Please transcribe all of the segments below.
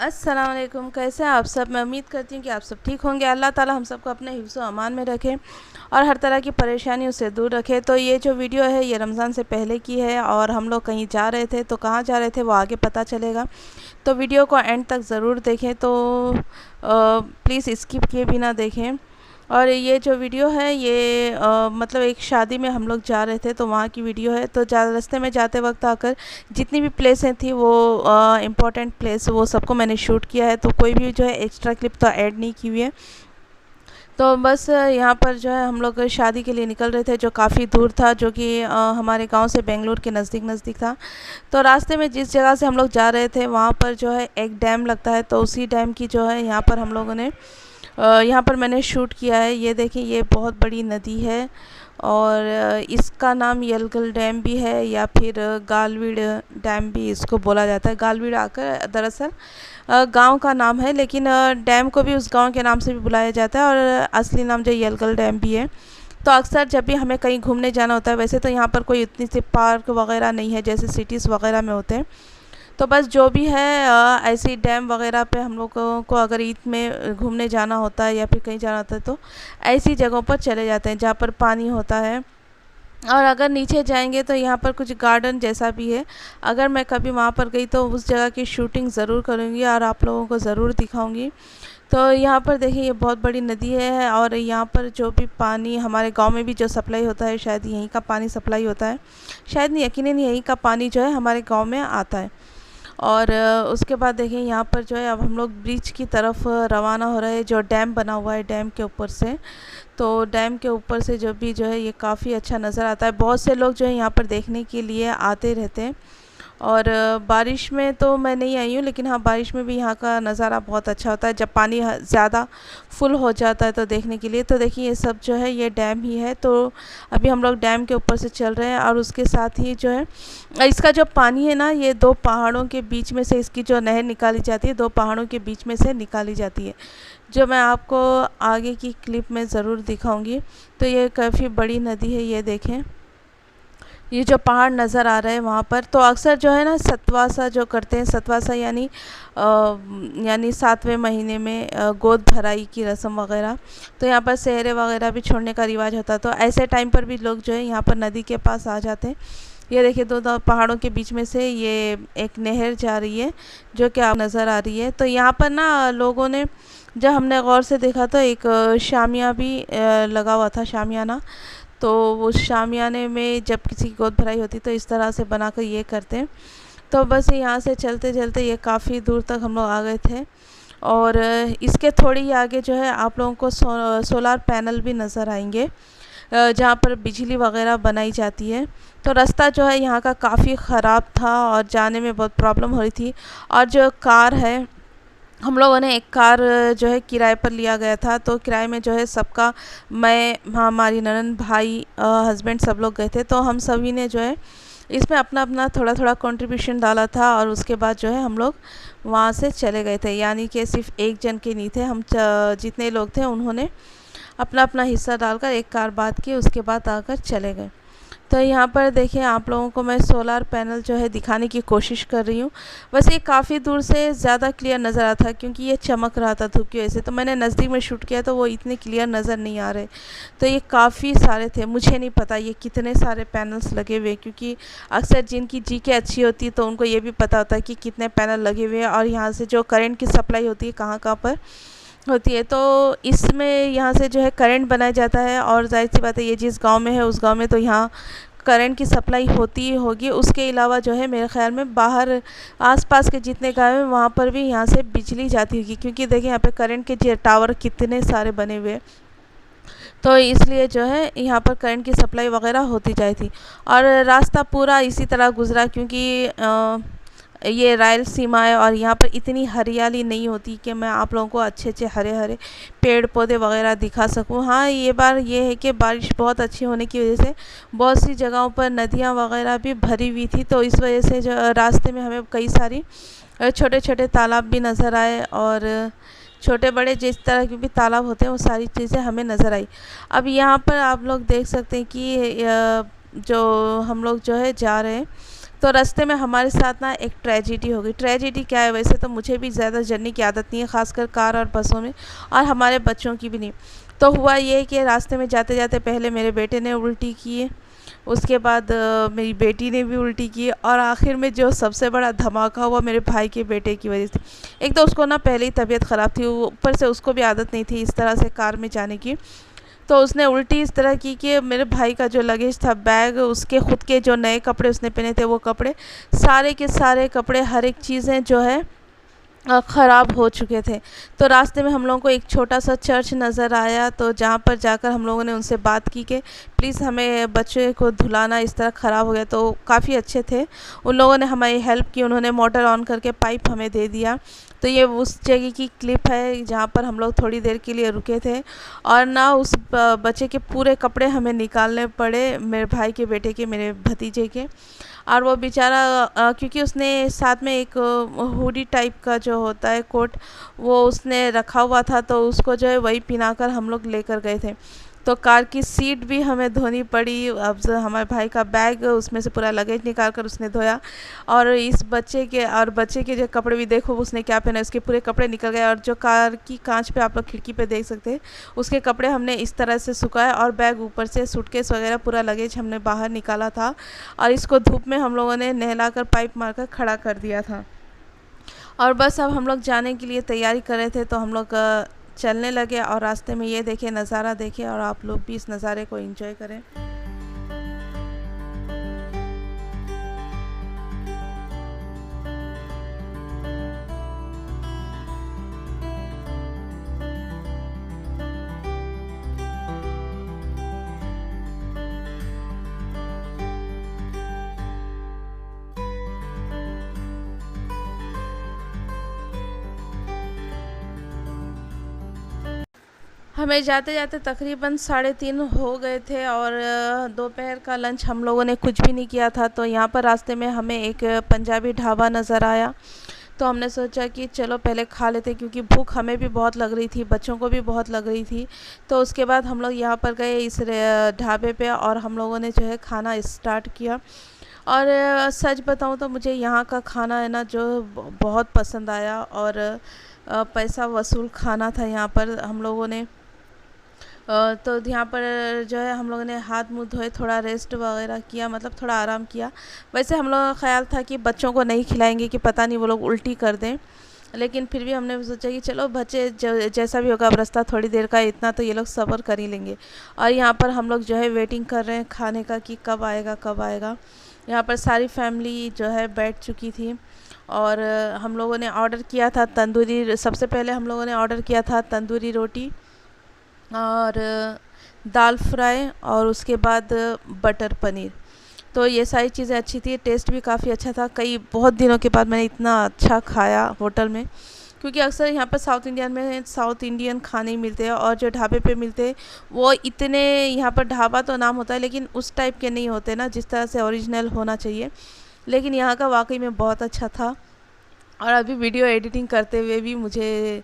अस्सलाम वालेकुम। कैसे हैं आप सब? मैं उम्मीद करती हूँ कि आप सब ठीक होंगे। अल्लाह ताला हम सबको अपने हिफ्ज़ व अमान में रखे और हर तरह की परेशानियों से दूर रखे। तो ये जो वीडियो है ये रमज़ान से पहले की है और हम लोग कहीं जा रहे थे, तो कहाँ जा रहे थे वो आगे पता चलेगा। तो वीडियो को एंड तक ज़रूर देखें। तो प्लीज़ स्किप किए बिना देखें। और ये जो वीडियो है ये मतलब एक शादी में हम लोग जा रहे थे, तो वहाँ की वीडियो है। तो रास्ते में जाते वक्त आकर जितनी भी प्लेसें थी वो इम्पोर्टेंट प्लेस वो सबको मैंने शूट किया है। तो कोई भी जो है एक्स्ट्रा क्लिप तो ऐड नहीं की हुई है। तो बस यहाँ पर जो है हम लोग शादी के लिए निकल रहे थे, जो काफ़ी दूर था, जो कि हमारे गांव से बेंगलोर के नज़दीक था। तो रास्ते में जिस जगह से हम लोग जा रहे थे वहाँ पर जो है एक डैम लगता है, तो उसी डैम की जो है यहाँ पर हम लोगों ने यहाँ पर मैंने शूट किया है। ये देखिए, ये बहुत बड़ी नदी है और इसका नाम यलगल डैम भी है या फिर गालवीड़ डैम भी इसको बोला जाता है। गालवीड़ आकर दरअसल गांव का नाम है, लेकिन डैम को भी उस गांव के नाम से भी बुलाया जाता है और असली नाम जो यलगल डैम भी है। तो अक्सर जब भी हमें कहीं घूमने जाना होता है, वैसे तो यहाँ पर कोई इतनी सी पार्क वगैरह नहीं है जैसे सिटीज़ वगैरह में होते हैं। तो बस जो भी है ऐसी डैम वगैरह पे हम लोगों को अगर ईद में घूमने जाना होता है या फिर कहीं जाना होता है तो ऐसी जगहों पर चले जाते हैं जहाँ पर पानी होता है। और अगर नीचे जाएंगे तो यहाँ पर कुछ गार्डन जैसा भी है। अगर मैं कभी वहाँ पर गई तो उस जगह की शूटिंग ज़रूर करूँगी और आप लोगों को ज़रूर दिखाऊंगी। तो यहाँ पर देखिए, ये बहुत बड़ी नदी है और यहाँ पर जो भी पानी हमारे गांव में भी जो सप्लाई होता है, शायद यहीं का पानी सप्लाई होता है। शायद नहीं, यकीनन यहीं का पानी जो है हमारे गांव में आता है। और उसके बाद देखें, यहाँ पर जो है अब हम लोग ब्रिज की तरफ रवाना हो रहे हैं, जो डैम बना हुआ है डैम के ऊपर से। तो डैम के ऊपर से जो भी जो है ये काफ़ी अच्छा नज़र आता है। बहुत से लोग जो है यहाँ पर देखने के लिए आते रहते हैं। और बारिश में तो मैं नहीं आई हूँ, लेकिन हाँ, बारिश में भी यहाँ का नज़ारा बहुत अच्छा होता है जब पानी ज़्यादा फुल हो जाता है तो देखने के लिए। तो देखिए, ये सब जो है ये डैम ही है। तो अभी हम लोग डैम के ऊपर से चल रहे हैं और उसके साथ ही जो है इसका जो पानी है ना, ये दो पहाड़ों के बीच में से इसकी जो नहर निकाली जाती है, दो पहाड़ों के बीच में से निकाली जाती है, जो मैं आपको आगे की क्लिप में ज़रूर दिखाऊंगी। तो ये काफ़ी बड़ी नदी है। ये देखें, ये जो पहाड़ नज़र आ रहे हैं वहाँ पर, तो अक्सर जो है ना सतवासा जो करते हैं, सतवासा यानी 7वें महीने में गोद भराई की रस्म वगैरह। तो यहाँ पर सेहरे वगैरह भी छोड़ने का रिवाज होता है। तो ऐसे टाइम पर भी लोग जो है यहाँ पर नदी के पास आ जाते हैं। ये देखिए, दो पहाड़ों के बीच में से ये एक नहर जा रही है जो कि आप नज़र आ रही है। तो यहाँ पर ना लोगों ने, जब हमने गौर से देखा तो एक शामिया भी लगा हुआ था, शामियाना। तो उस शामियाने में जब किसी की गोद भराई होती तो इस तरह से बनाकर ये करते हैं। तो बस यहाँ से चलते चलते ये काफ़ी दूर तक हम लोग आ गए थे। और इसके थोड़ी ही आगे जो है आप लोगों को सोलार पैनल भी नज़र आएंगे जहाँ पर बिजली वगैरह बनाई जाती है। तो रास्ता जो है यहाँ का काफ़ी ख़राब था और जाने में बहुत प्रॉब्लम हो रही थी। और जो कार है, हम लोगों ने एक कार जो है किराए पर लिया गया था। तो किराए में जो है सबका, मैं, हमारी ननद, भाई, हस्बैंड, सब लोग गए थे। तो हम सभी ने जो है इसमें अपना अपना थोड़ा थोड़ा कंट्रीब्यूशन डाला था और उसके बाद जो है हम लोग वहाँ से चले गए थे। यानी कि सिर्फ एक जन के नहीं थे हम, जितने लोग थे उन्होंने अपना अपना हिस्सा डालकर एक कार बात की, उसके बाद आकर चले गए। तो यहाँ पर देखिए, आप लोगों को मैं सोलार पैनल जो है दिखाने की कोशिश कर रही हूँ। वैसे ये काफ़ी दूर से ज़्यादा क्लियर नज़र आता था क्योंकि ये चमक रहा था धूप की वजह से। तो मैंने नज़दीक में शूट किया तो वो इतने क्लियर नज़र नहीं आ रहे। तो ये काफ़ी सारे थे, मुझे नहीं पता ये कितने सारे पैनल्स लगे हुए, क्योंकि अक्सर जिनकी जीके अच्छी होती है तो उनको ये भी पता होता है कि कितने पैनल लगे हुए हैं और यहाँ से जो करंट की सप्लाई होती है कहाँ कहाँ पर होती है। तो इसमें यहाँ से जो है करंट बनाया जाता है और जाहिर सी बात है ये जिस गांव में है उस गांव में तो यहाँ करंट की सप्लाई होती ही होगी। उसके अलावा जो है मेरे ख्याल में बाहर आसपास के जितने गाँव हैं वहाँ पर भी यहाँ से बिजली जाती होगी, क्योंकि देखिए यहाँ पे करंट के टावर कितने सारे बने हुए हैं। तो इसलिए जो है यहाँ पर करंट की सप्लाई वगैरह होती जाती थी। और रास्ता पूरा इसी तरह गुजरा, क्योंकि ये रायलसीमा है और यहाँ पर इतनी हरियाली नहीं होती कि मैं आप लोगों को अच्छे अच्छे हरे हरे पेड़ पौधे वगैरह दिखा सकूँ। हाँ, ये बार ये है कि बारिश बहुत अच्छी होने की वजह से बहुत सी जगहों पर नदियाँ वगैरह भी भरी हुई थी। तो इस वजह से जो रास्ते में हमें कई सारी छोटे छोटे तालाब भी नज़र आए और छोटे बड़े जिस तरह के भी तालाब होते हैं वो सारी चीज़ें हमें नज़र आई। अब यहाँ पर आप लोग देख सकते हैं कि जो हम लोग जो है जा रहे हैं, तो रास्ते में हमारे साथ ना एक ट्रेजिडी हो गई। ट्रेजिडी क्या है, वैसे तो मुझे भी ज़्यादा जर्नी की आदत नहीं है, ख़ासकर कार और बसों में, और हमारे बच्चों की भी नहीं। तो हुआ ये कि रास्ते में जाते जाते पहले मेरे बेटे ने उल्टी की, उसके बाद मेरी बेटी ने भी उल्टी की, और आखिर में जो सबसे बड़ा धमाका हुआ मेरे भाई के बेटे की वजह से। एक तो उसको ना पहले ही तबीयत ख़राब थी, ऊपर से उसको भी आदत नहीं थी इस तरह से कार में जाने की। तो उसने उल्टी इस तरह की कि मेरे भाई का जो लगेज था, बैग, उसके खुद के जो नए कपड़े उसने पहने थे, वो कपड़े, सारे के सारे कपड़े, हर एक चीज़ें जो है ख़राब हो चुके थे। तो रास्ते में हम लोगों को एक छोटा सा चर्च नज़र आया, तो जहाँ पर जाकर हम लोगों ने उनसे बात की कि प्लीज़ हमें बच्चे को धुलाना, इस तरह ख़राब हो गया। तो काफ़ी अच्छे थे, उन लोगों ने हमारी हेल्प की, उन्होंने मोटर ऑन करके पाइप हमें दे दिया। तो ये उस जगह की क्लिप है जहाँ पर हम लोग थोड़ी देर के लिए रुके थे, और ना उस बच्चे के पूरे कपड़े हमें निकालने पड़े, मेरे भाई के बेटे के, मेरे भतीजे के। और वो बेचारा क्योंकि उसने साथ में एक हुडी टाइप का जो होता है कोट, वो उसने रखा हुआ था, तो उसको जो है वही पहनाकर हम लोग लेकर गए थे। तो कार की सीट भी हमें धोनी पड़ी। अब हमारे भाई का बैग, उसमें से पूरा लगेज निकाल कर उसने धोया, और इस बच्चे के जो कपड़े भी देखो उसने क्या पहना, उसके पूरे कपड़े निकल गए। और जो कार की कांच पे आप लोग खिड़की पे देख सकते हैं, उसके कपड़े हमने इस तरह से सुखाए, और बैग ऊपर से, सूटकेस वगैरह पूरा लगेज हमने बाहर निकाला था, और इसको धूप में हम लोगों ने नहलाकर पाइप मारकर खड़ा कर दिया था। और बस अब हम लोग जाने के लिए तैयारी कर रहे थे, तो हम लोग चलने लगे, और रास्ते में ये देखे नज़ारा देखे, और आप लोग भी इस नज़ारे को एंजॉय करें। हमें जाते जाते तकरीबन 3:30 हो गए थे, और दोपहर का लंच हम लोगों ने कुछ भी नहीं किया था। तो यहाँ पर रास्ते में हमें एक पंजाबी ढाबा नज़र आया, तो हमने सोचा कि चलो पहले खा लेते, क्योंकि भूख हमें भी बहुत लग रही थी, बच्चों को भी बहुत लग रही थी। तो उसके बाद हम लोग यहाँ पर गए इस ढाबे पे, और हम लोगों ने जो है खाना स्टार्ट किया। और सच बताऊँ तो मुझे यहाँ का खाना है ना जो बहुत पसंद आया, और पैसा वसूल खाना था यहाँ पर। हम लोगों ने तो यहाँ पर जो है हम लोगों ने हाथ मुँह धोए, थोड़ा रेस्ट वगैरह किया, मतलब थोड़ा आराम किया। वैसे हम लोगों का ख्याल था कि बच्चों को नहीं खिलाएंगे, कि पता नहीं वो लोग उल्टी कर दें, लेकिन फिर भी हमने सोचा कि चलो बच्चे जैसा भी होगा, अब रास्ता थोड़ी देर का है, इतना तो ये लोग सब्र कर ही लेंगे। और यहाँ पर हम लोग जो है वेटिंग कर रहे हैं खाने का, कि कब आएगा कब आएगा। यहाँ पर सारी फैमिली जो है बैठ चुकी थी, और हम लोगों ने ऑर्डर किया था तंदूरी। सबसे पहले हम लोगों ने ऑर्डर किया था तंदूरी रोटी और दाल फ्राई, और उसके बाद बटर पनीर। तो ये सारी चीज़ें अच्छी थी, टेस्ट भी काफ़ी अच्छा था। कई बहुत दिनों के बाद मैंने इतना अच्छा खाया होटल में, क्योंकि अक्सर यहाँ पर साउथ इंडियन खाने ही मिलते हैं, और जो ढाबे पे मिलते हैं वो इतने, यहाँ पर ढाबा तो नाम होता है लेकिन उस टाइप के नहीं होते ना, जिस तरह से ओरिजिनल होना चाहिए। लेकिन यहाँ का वाकई में बहुत अच्छा था, और अभी वीडियो एडिटिंग करते हुए भी मुझे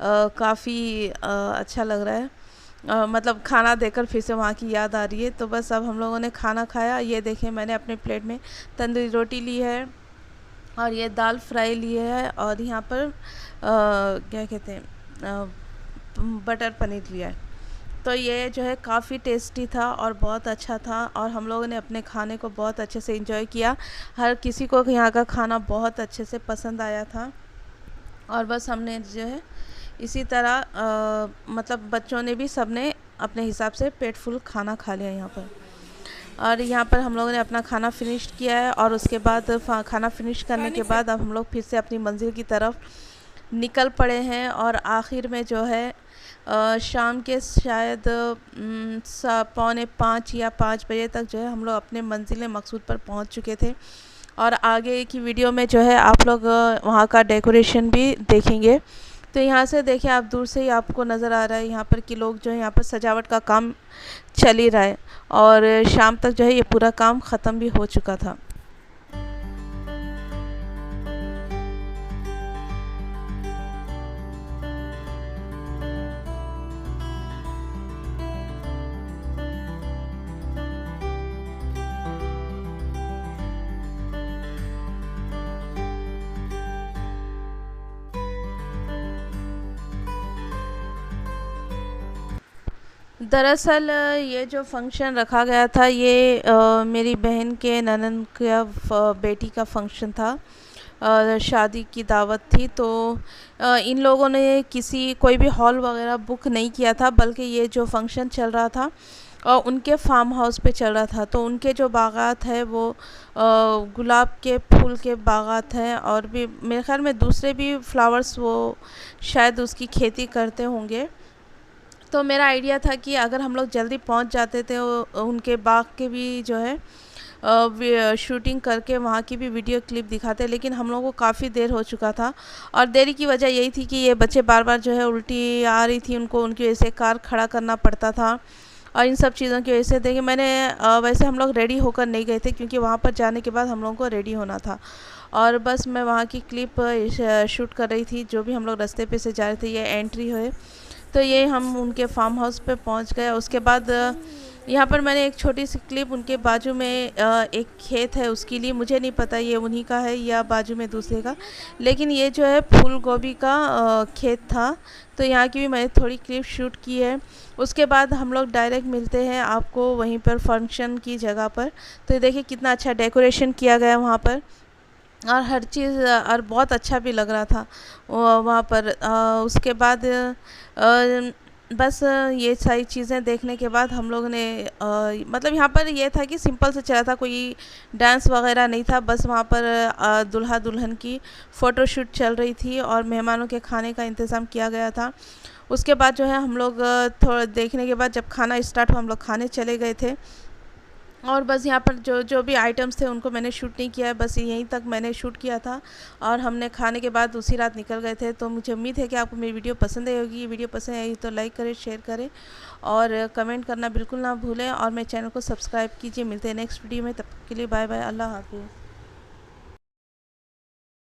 काफ़ी अच्छा लग रहा है। मतलब खाना देखकर फिर से वहाँ की याद आ रही है। तो बस अब हम लोगों ने खाना खाया। ये देखें, मैंने अपने प्लेट में तंदूरी रोटी ली है, और ये दाल फ्राई ली है, और यहाँ पर क्या कहते हैं, बटर पनीर लिया है। तो ये जो है काफ़ी टेस्टी था और बहुत अच्छा था, और हम लोगों ने अपने खाने को बहुत अच्छे से एंजॉय किया। हर किसी को यहाँ का खाना बहुत अच्छे से पसंद आया था, और बस हमने जो है इसी तरह मतलब बच्चों ने भी, सब ने अपने हिसाब से पेट फुल खाना खा लिया यहाँ पर। और यहाँ पर हम लोगों ने अपना खाना फिनिश किया है, और उसके बाद खाना फिनिश करने के बाद अब हम लोग फिर से अपनी मंजिल की तरफ निकल पड़े हैं। और आखिर में जो है शाम के शायद 4:45 या 5 बजे तक जो है हम लोग अपने मंजिल मकसूद पर पहुँच चुके थे। और आगे की वीडियो में जो है आप लोग वहाँ का डेकोरेशन भी देखेंगे। तो यहाँ से देखिए, आप दूर से ही आपको नज़र आ रहा है यहाँ पर कि लोग जो है यहाँ पर सजावट का काम चल ही रहा है, और शाम तक जो है ये पूरा काम ख़त्म भी हो चुका था। दरअसल ये जो फंक्शन रखा गया था ये मेरी बहन के ननद का बेटी का फंक्शन था। शादी की दावत थी, तो इन लोगों ने कोई भी हॉल वगैरह बुक नहीं किया था, बल्कि ये जो फंक्शन चल रहा था उनके फार्म हाउस पे चल रहा था। तो उनके जो बागात है वो गुलाब के फूल के बागात हैं, और भी मेरे ख्याल में दूसरे भी फ्लावर्स वो शायद उसकी खेती करते होंगे। तो मेरा आइडिया था कि अगर हम लोग जल्दी पहुंच जाते थे उनके बाग के भी जो है शूटिंग करके वहाँ की भी वीडियो क्लिप दिखाते, लेकिन हम लोगों को काफ़ी देर हो चुका था। और देरी की वजह यही थी कि ये बच्चे बार बार जो है उल्टी आ रही थी उनको, उनकी वजह से कार खड़ा करना पड़ता था। और इन सब चीज़ों की वजह से देखिए मैंने वैसे हम लोग रेडी होकर नहीं गए थे, क्योंकि वहाँ पर जाने के बाद हम लोगों को रेडी होना था। और बस मैं वहाँ की क्लिप शूट कर रही थी, जो भी हम लोग रास्ते पे से जा रहे थे। ये एंट्री है, तो ये हम उनके फार्म हाउस पे पहुंच गए। उसके बाद यहाँ पर मैंने एक छोटी सी क्लिप, उनके बाजू में एक खेत है उसके लिए, मुझे नहीं पता ये उन्हीं का है या बाजू में दूसरे का, लेकिन ये जो है फूल गोभी का खेत था। तो यहाँ की भी मैंने थोड़ी क्लिप शूट की है। उसके बाद हम लोग डायरेक्ट मिलते हैं आपको वहीं पर फंक्शन की जगह पर। तो ये देखिए कितना अच्छा डेकोरेशन किया गया वहाँ पर, और हर चीज़ और बहुत अच्छा भी लग रहा था वहाँ पर। उसके बाद बस ये सारी चीज़ें देखने के बाद हम लोगों ने मतलब यहाँ पर ये था कि सिंपल से चला था, कोई डांस वगैरह नहीं था। बस वहाँ पर दुल्हा दुल्हन की फ़ोटोशूट चल रही थी और मेहमानों के खाने का इंतज़ाम किया गया था। उसके बाद जो है हम लोग थोड़ा देखने के बाद जब खाना स्टार्ट हुआ हम लोग खाने चले गए थे। और बस यहाँ पर जो जो भी आइटम्स थे उनको मैंने शूट नहीं किया है, बस यहीं तक मैंने शूट किया था। और हमने खाने के बाद उसी रात निकल गए थे। तो मुझे उम्मीद है कि आपको मेरी वीडियो पसंद आई होगी। वीडियो पसंद आई तो लाइक करें, शेयर करें और कमेंट करना बिल्कुल ना भूलें, और मेरे चैनल को सब्सक्राइब कीजिए। मिलते हैं नेक्स्ट वीडियो में, तब तक के लिए बाय बाय, अल्लाह हाफिज़।